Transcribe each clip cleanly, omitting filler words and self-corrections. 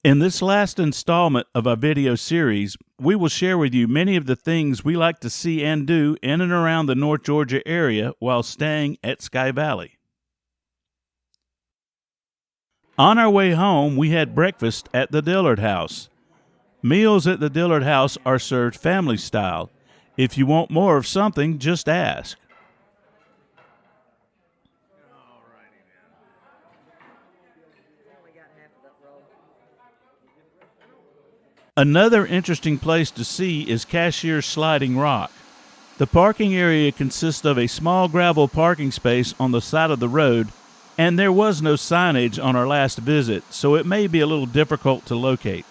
In this last installment of our video series, we will share with you many of the things we like to see and do in and around the North Georgia area while staying at Sky Valley. On our way home, we had breakfast at the Dillard House. Meals at the Dillard House are served family style. If you want more of something, just ask. Another interesting place to see is Cashiers Sliding Rock. The parking area consists of a small gravel parking space on the side of the road, and there was no signage on our last visit, so it may be a little difficult to locate.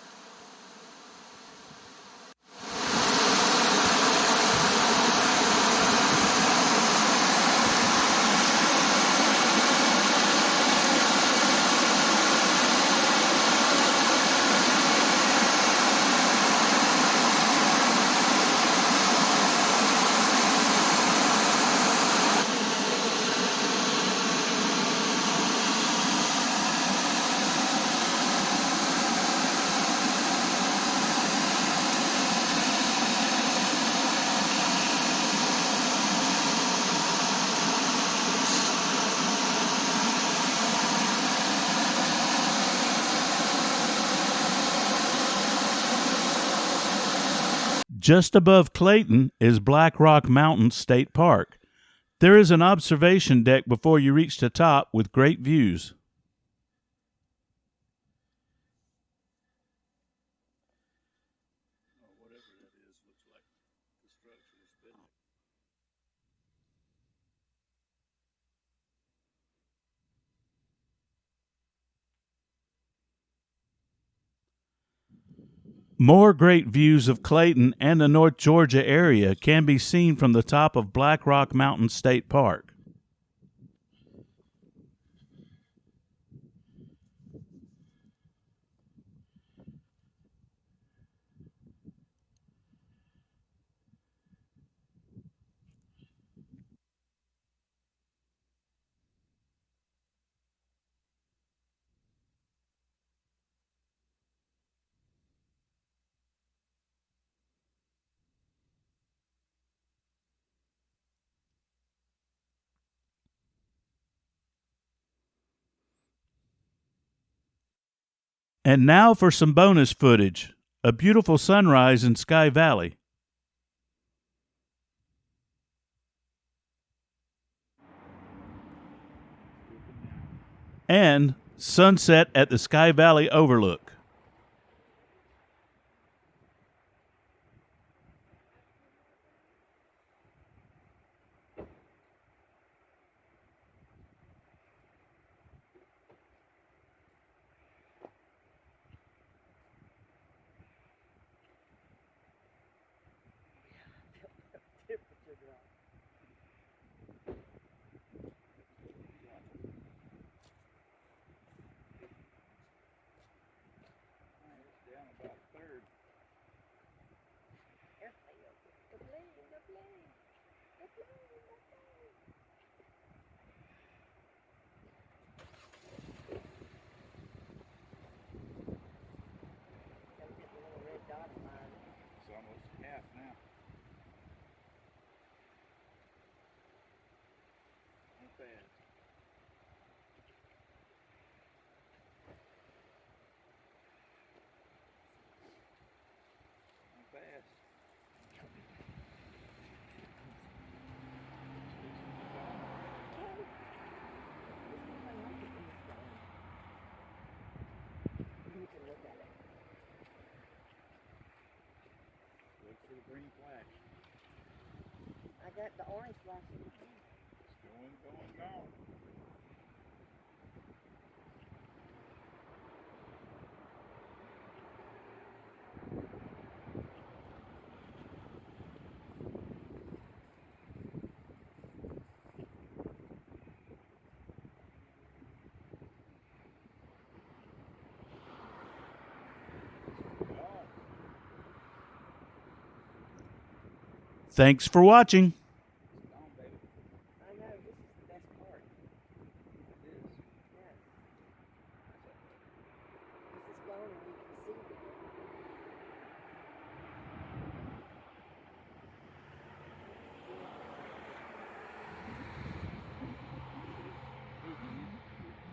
Just above Clayton is Black Rock Mountain State Park. There is an observation deck before you reach the top with great views. More great views of Clayton and the North Georgia area can be seen from the top of Black Rock Mountain State Park. And now for some bonus footage. A beautiful sunrise in Sky Valley. And sunset at the Sky Valley Overlook. It's almost half now. Not bad. Not bad. Look for the green flash. I got the orange flash. It's going, gone. Thanks for watching.